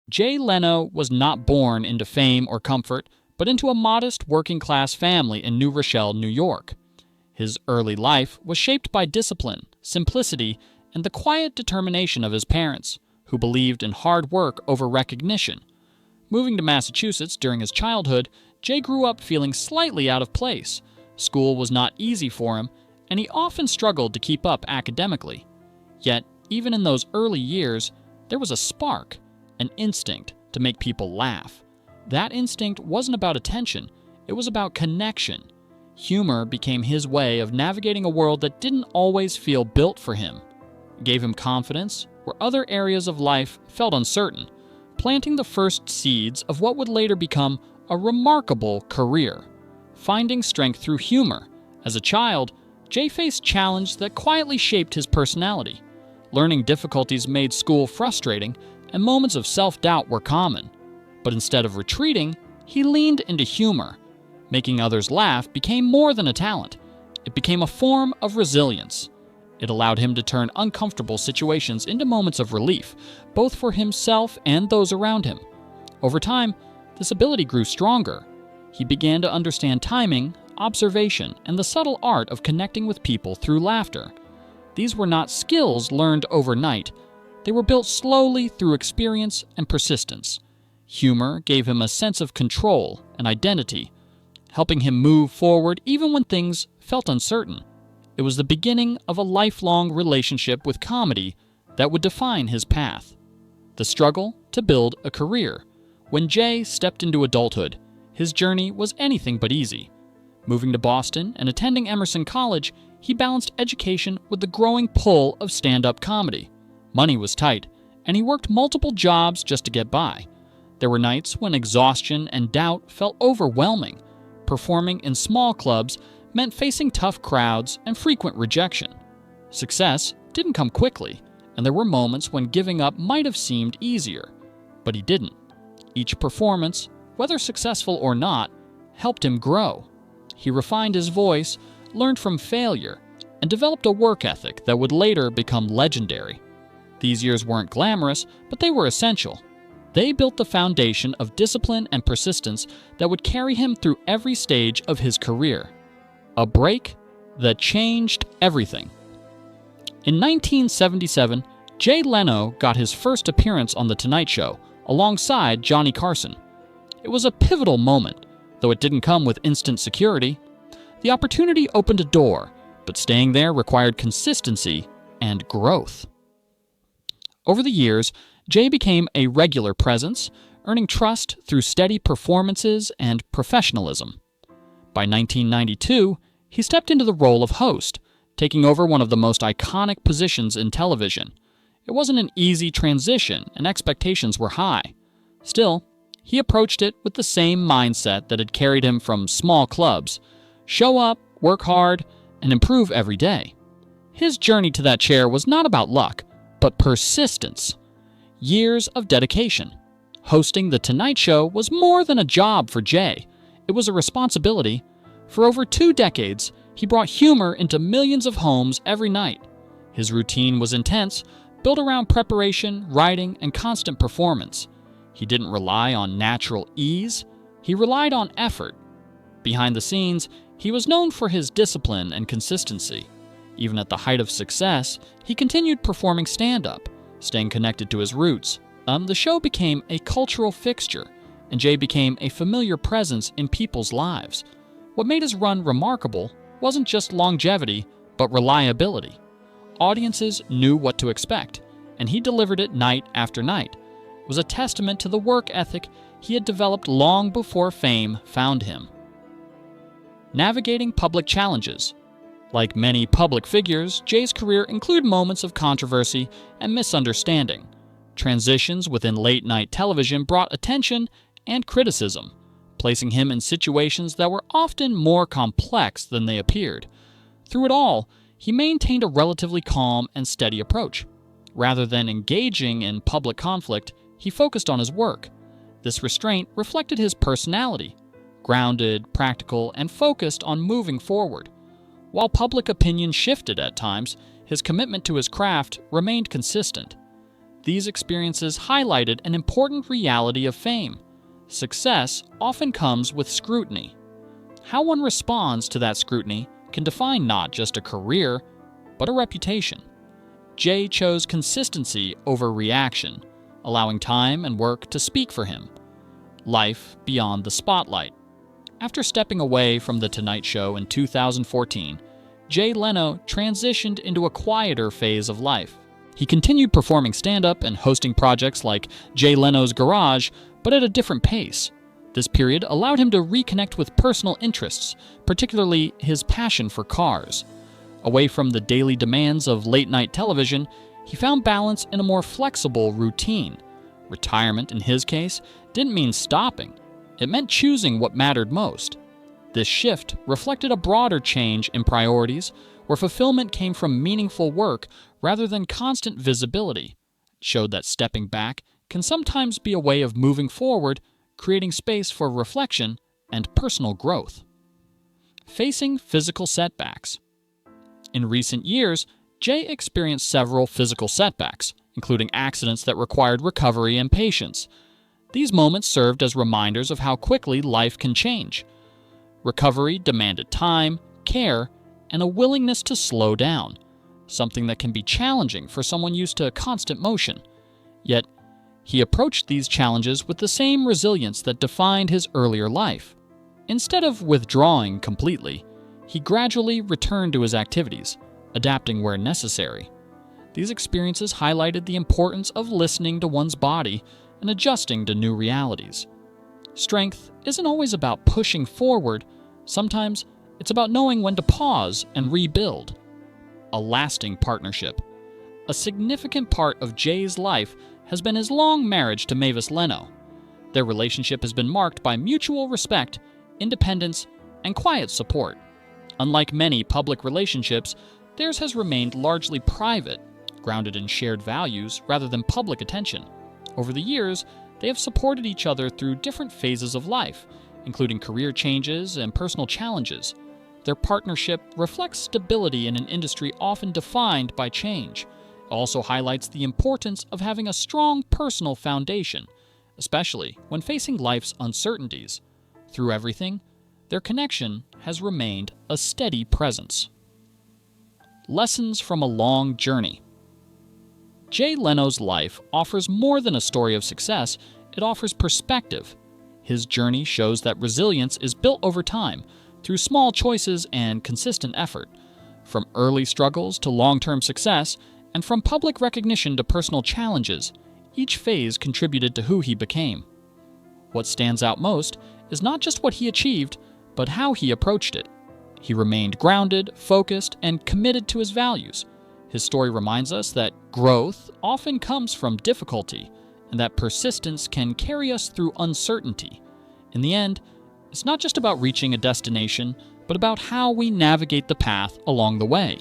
Jay Leno was not born into fame or comfort, but into a modest working-class family in New Rochelle, New York. His early life was shaped by discipline, simplicity, and the quiet determination of his parents, who believed in hard work over recognition. Moving to Massachusetts during his childhood, Jay grew up feeling slightly out of place. School was not easy for him, and he often struggled to keep up academically. Yet, even in those early years, there was a spark, an instinct to make people laugh. That instinct wasn't about attention, it was about connection. Humor became his way of navigating a world that didn't always feel built for him. It gave him confidence where other areas of life felt uncertain, planting the first seeds of what would later become a remarkable career. Finding strength through humor. As a child, Jay faced challenges that quietly shaped his personality. Learning difficulties made school frustrating, and moments of self-doubt were common. But instead of retreating, he leaned into humor. Making others laugh became more than a talent. It became a form of resilience. It allowed him to turn uncomfortable situations into moments of relief, both for himself and those around him. Over time, this ability grew stronger. He began to understand timing, observation, and the subtle art of connecting with people through laughter. These were not skills learned overnight. They were built slowly through experience and persistence. Humor gave him a sense of control and identity, helping him move forward even when things felt uncertain. It was the beginning of a lifelong relationship with comedy that would define his path. The struggle to build a career. When Jay stepped into adulthood, his journey was anything but easy. Moving to Boston and attending Emerson College, he balanced education with the growing pull of stand-up comedy. Money was tight, and he worked multiple jobs just to get by. There were nights when exhaustion and doubt felt overwhelming. Performing in small clubs meant facing tough crowds and frequent rejection. Success didn't come quickly, and there were moments when giving up might have seemed easier. But he didn't. Each performance, whether successful or not, helped him grow. He refined his voice, learned from failure, and developed a work ethic that would later become legendary. These years weren't glamorous, but they were essential. They built the foundation of discipline and persistence that would carry him through every stage of his career. A break that changed everything. In 1977, Jay Leno got his first appearance on The Tonight Show, alongside Johnny Carson. It was a pivotal moment, though it didn't come with instant security. The opportunity opened a door, but staying there required consistency and growth. Over the years, Jay became a regular presence, earning trust through steady performances and professionalism. By 1992, he stepped into the role of host, taking over one of the most iconic positions in television. It wasn't an easy transition, and expectations were high. Still, he approached it with the same mindset that had carried him from small clubs: show up, work hard, and improve every day. His journey to that chair was not about luck, but persistence. Years of dedication. Hosting The Tonight Show was more than a job for Jay. It was a responsibility. For over 2 decades, he brought humor into millions of homes every night. His routine was intense, built around preparation, writing, and constant performance. He didn't rely on natural ease. He relied on effort. Behind the scenes, he was known for his discipline and consistency. Even at the height of success, he continued performing stand-up, staying connected to his roots. The show became a cultural fixture, and Jay became a familiar presence in people's lives. What made his run remarkable wasn't just longevity, but reliability. Audiences knew what to expect, and he delivered it night after night. It was a testament to the work ethic he had developed long before fame found him. Navigating public challenges. Like many public figures, Jay's career included moments of controversy and misunderstanding. Transitions within late-night television brought attention and criticism, placing him in situations that were often more complex than they appeared. Through it all, he maintained a relatively calm and steady approach. Rather than engaging in public conflict, he focused on his work. This restraint reflected his personality, grounded, practical, and focused on moving forward. While public opinion shifted at times, his commitment to his craft remained consistent. These experiences highlighted an important reality of fame. Success often comes with scrutiny. How one responds to that scrutiny can define not just a career, but a reputation. Jay chose consistency over reaction, allowing time and work to speak for him. Life beyond the spotlight. After stepping away from The Tonight Show in 2014, Jay Leno transitioned into a quieter phase of life. He continued performing stand-up and hosting projects like Jay Leno's Garage, but at a different pace. This period allowed him to reconnect with personal interests, particularly his passion for cars. Away from the daily demands of late-night television, he found balance in a more flexible routine. Retirement, in his case, didn't mean stopping. It meant choosing what mattered most. This shift reflected a broader change in priorities, where fulfillment came from meaningful work rather than constant visibility. It showed that stepping back can sometimes be a way of moving forward, creating space for reflection and personal growth. Facing physical setbacks. In recent years, Jay experienced several physical setbacks, including accidents that required recovery and patience. These moments served as reminders of how quickly life can change. Recovery demanded time, care, and a willingness to slow down, something that can be challenging for someone used to constant motion. Yet, he approached these challenges with the same resilience that defined his earlier life. Instead of withdrawing completely, he gradually returned to his activities, adapting where necessary. These experiences highlighted the importance of listening to one's body and adjusting to new realities. Strength isn't always about pushing forward. Sometimes it's about knowing when to pause and rebuild. A lasting partnership. A significant part of Jay's life has been his long marriage to Mavis Leno. Their relationship has been marked by mutual respect, independence, and quiet support. Unlike many public relationships, theirs has remained largely private, grounded in shared values rather than public attention. Over the years, they have supported each other through different phases of life, including career changes and personal challenges. Their partnership reflects stability in an industry often defined by change. It also highlights the importance of having a strong personal foundation, especially when facing life's uncertainties. Through everything, their connection has remained a steady presence. Lessons from a long journey. Jay Leno's life offers more than a story of success, it offers perspective. His journey shows that resilience is built over time, through small choices and consistent effort. From early struggles to long-term success, and from public recognition to personal challenges, each phase contributed to who he became. What stands out most is not just what he achieved, but how he approached it. He remained grounded, focused, and committed to his values. His story reminds us that growth often comes from difficulty, and that persistence can carry us through uncertainty. In the end, it's not just about reaching a destination, but about how we navigate the path along the way.